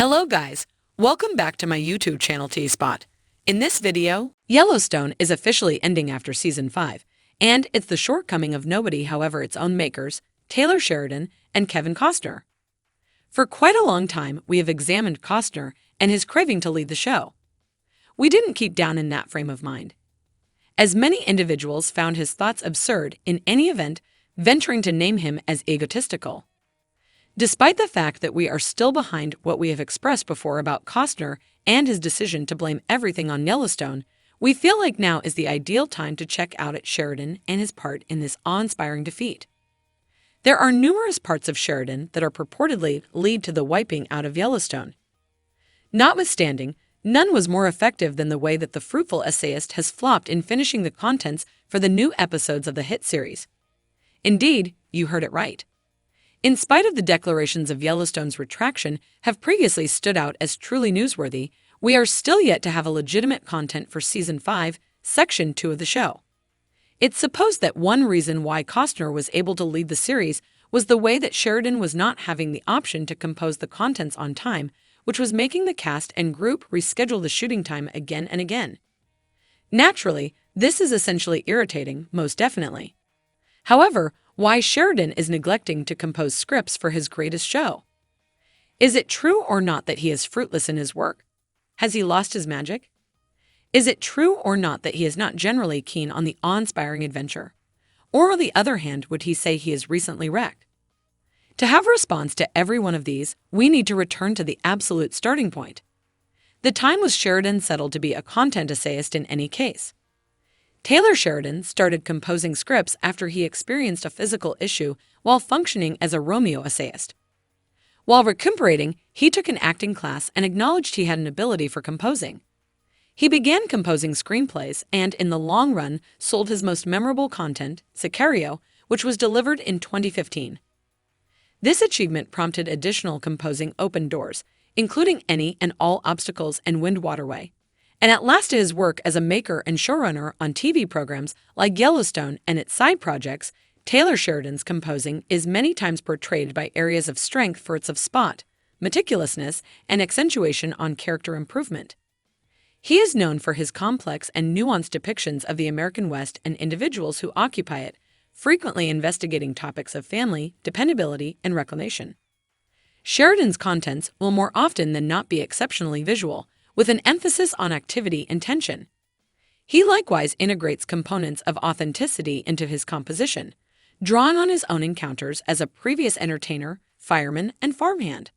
Hello guys, welcome back to my YouTube channel T-Spot. In this video, Yellowstone is officially ending after Season 5, and it's the shortcoming of nobody however its own makers, Taylor Sheridan and Kevin Costner. For quite a long time, we have examined Costner and his craving to lead the show. We didn't keep down in that frame of mind, as many individuals found his thoughts absurd in any event, venturing to name him as egotistical. Despite the fact that we are still behind what we have expressed before about Costner and his decision to blame everything on Yellowstone, we feel like now is the ideal time to check out at Sheridan and his part in this awe-inspiring defeat. There are numerous parts of Sheridan that are purportedly lead to the wiping out of Yellowstone. Notwithstanding, none was more effective than the way that the fruitful essayist has flopped in finishing the contents for the new episodes of the hit series. Indeed, you heard it right. In spite of the declarations of Yellowstone's retraction have previously stood out as truly newsworthy, we are still yet to have a legitimate content for Season 5, Section 2 of the show. It's supposed that one reason why Costner was able to lead the series was the way that Sheridan was not having the option to compose the contents on time, which was making the cast and group reschedule the shooting time again and again. Naturally, this is essentially irritating, most definitely. However, why Sheridan is neglecting to compose scripts for his greatest show? Is it true or not that he is fruitless in his work? Has he lost his magic? Is it true or not that he is not generally keen on the awe-inspiring adventure? Or on the other hand, would he say he is recently wrecked? To have a response to every one of these, we need to return to the absolute starting point. The time was Sheridan settled to be a content essayist in any case. Taylor Sheridan started composing scripts after he experienced a physical issue while functioning as a Romeo essayist. While recuperating, he took an acting class and acknowledged he had an ability for composing. He began composing screenplays and, in the long run, sold his most memorable content, Sicario, which was delivered in 2015. This achievement prompted additional composing open doors, including Any and All Obstacles and Wind Waterway, and at last his work as a maker and showrunner on TV programs like Yellowstone and its side projects. Taylor Sheridan's composing is many times portrayed by areas of strength for its of spot, meticulousness, and accentuation on character improvement. He is known for his complex and nuanced depictions of the American West and individuals who occupy it, frequently investigating topics of family, dependability, and reclamation. Sheridan's contents will more often than not be exceptionally visual, with an emphasis on activity and tension. He likewise integrates components of authenticity into his composition, drawing on his own encounters as a previous entertainer, fireman, and farmhand.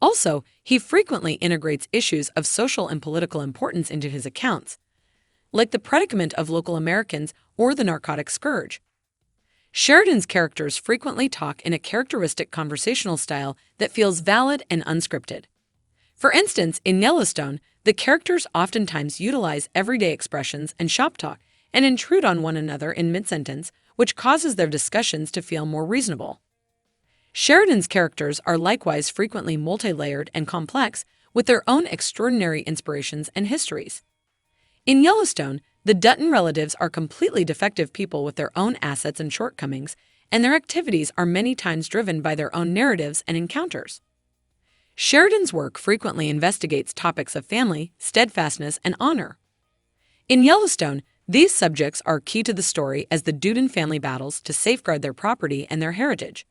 Also, he frequently integrates issues of social and political importance into his accounts, like the predicament of local Americans or the narcotic scourge. Sheridan's characters frequently talk in a characteristic conversational style that feels valid and unscripted. For instance, in Yellowstone, the characters oftentimes utilize everyday expressions and shop talk and intrude on one another in mid-sentence, which causes their discussions to feel more reasonable. Sheridan's characters are likewise frequently multi-layered and complex, with their own extraordinary inspirations and histories. In Yellowstone, the Dutton relatives are completely defective people with their own assets and shortcomings, and their activities are many times driven by their own narratives and encounters. Sheridan's work frequently investigates topics of family, steadfastness, and honor. In Yellowstone, these subjects are key to the story as the Dutton family battles to safeguard their property and their heritage.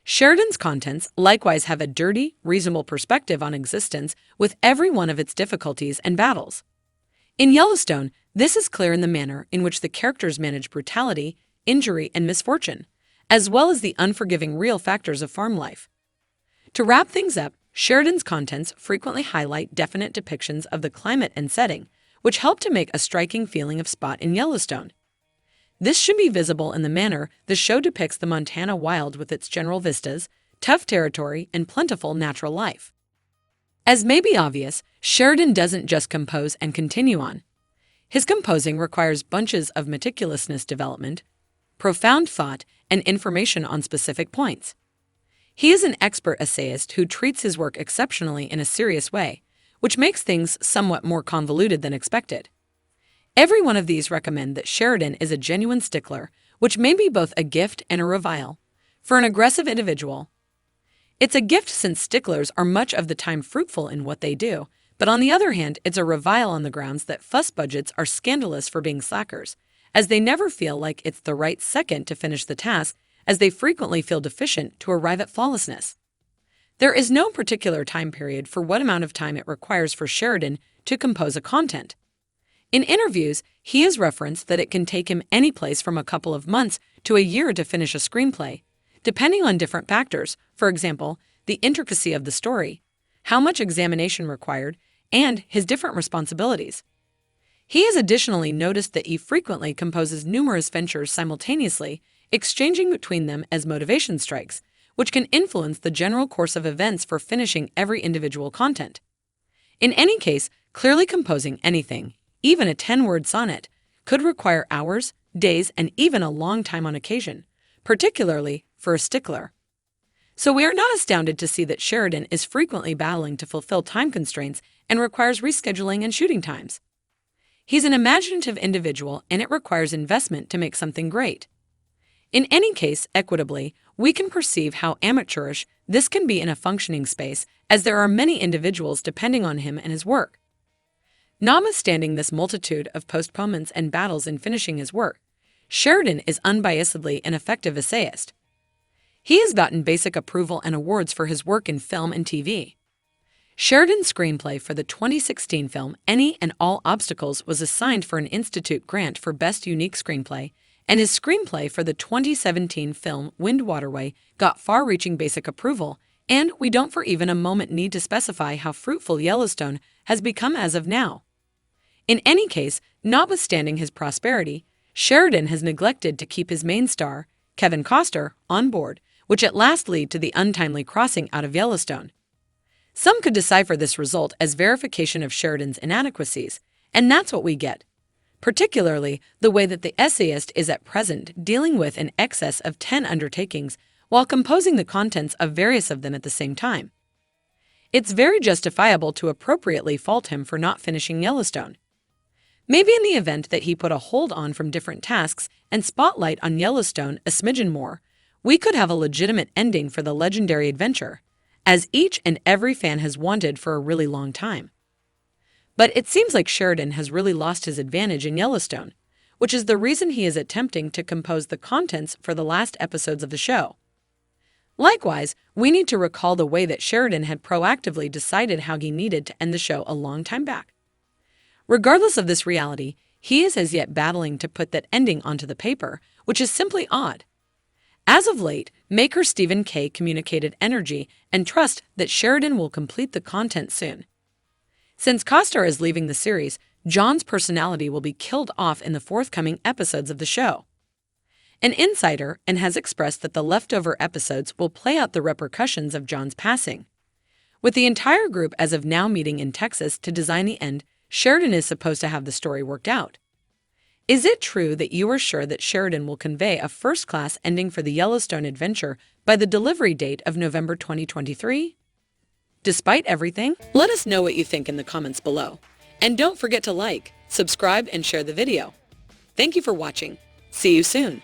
Sheridan's contents likewise have a dirty, reasonable perspective on existence with every one of its difficulties and battles. In Yellowstone, this is clear in the manner in which the characters manage brutality, injury, and misfortune, as well as the unforgiving real factors of farm life. To wrap things up, Sheridan's contents frequently highlight definite depictions of the climate and setting, which help to make a striking feeling of spot in Yellowstone. This should be visible in the manner the show depicts the Montana wild with its general vistas, tough territory, and plentiful natural life. As may be obvious, Sheridan doesn't just compose and continue on. His composing requires bunches of meticulousness development, profound thought, and information on specific points. He is an expert essayist who treats his work exceptionally in a serious way, which makes things somewhat more convoluted than expected. Every one of these recommend that Sheridan is a genuine stickler, which may be both a gift and a revile, for an aggressive individual. It's a gift since sticklers are much of the time fruitful in what they do, but on the other hand, it's a revile on the grounds that fuss budgets are scandalous for being slackers, as they never feel like it's the right second to finish the task, as they frequently feel deficient to arrive at flawlessness. There is no particular time period for what amount of time it requires for Sheridan to compose a content. In interviews, he has referenced that it can take him any place from a couple of months to a year to finish a screenplay, depending on different factors, for example, the intricacy of the story, how much examination required, and his different responsibilities. He has additionally noticed that he frequently composes numerous ventures simultaneously, exchanging between them as motivation strikes, which can influence the general course of events for finishing every individual content. In any case, clearly composing anything, even a 10-word sonnet, could require hours, days, and even a long time on occasion, particularly for a stickler. So we are not astounded to see that Sheridan is frequently battling to fulfill time constraints and requires rescheduling and shooting times. He's an imaginative individual, and it requires investment to make something great. In any case, equitably, we can perceive how amateurish this can be in a functioning space, as there are many individuals depending on him and his work. Notwithstanding this multitude of postponements and battles in finishing his work, Sheridan is unbiasedly an effective essayist. He has gotten basic approval and awards for his work in film and TV. Sheridan's screenplay for the 2016 film Any and All Obstacles was assigned for an Institute grant for Best Unique Screenplay, and his screenplay for the 2017 film Wind Waterway got far-reaching basic approval, and we don't for even a moment need to specify how fruitful Yellowstone has become as of now. In any case, notwithstanding his prosperity, Sheridan has neglected to keep his main star, Kevin Costner, on board, which at last led to the untimely crossing out of Yellowstone. Some could decipher this result as verification of Sheridan's inadequacies, and that's what we get. Particularly the way that the essayist is at present dealing with an excess of 10 undertakings while composing the contents of various of them at the same time. It's very justifiable to appropriately fault him for not finishing Yellowstone. Maybe in the event that he put a hold on from different tasks and spotlight on Yellowstone a smidgen more, we could have a legitimate ending for the legendary adventure, as each and every fan has wanted for a really long time. But it seems like Sheridan has really lost his advantage in Yellowstone, which is the reason he is attempting to compose the contents for the last episodes of the show. Likewise, we need to recall the way that Sheridan had proactively decided how he needed to end the show a long time back. Regardless of this reality, he is as yet battling to put that ending onto the paper, which is simply odd. As of late, maker Stephen K. communicated energy and trust that Sheridan will complete the content soon. Since Costner is leaving the series, John's personality will be killed off in the forthcoming episodes of the show. An insider has expressed that the leftover episodes will play out the repercussions of John's passing. With the entire group as of now meeting in Texas to design the end, Sheridan is supposed to have the story worked out. Is it true that you are sure that Sheridan will convey a first-class ending for the Yellowstone adventure by the delivery date of November 2023? Despite everything, let us know what you think in the comments below. And don't forget to like, subscribe, and share the video. Thank you for watching. See you soon.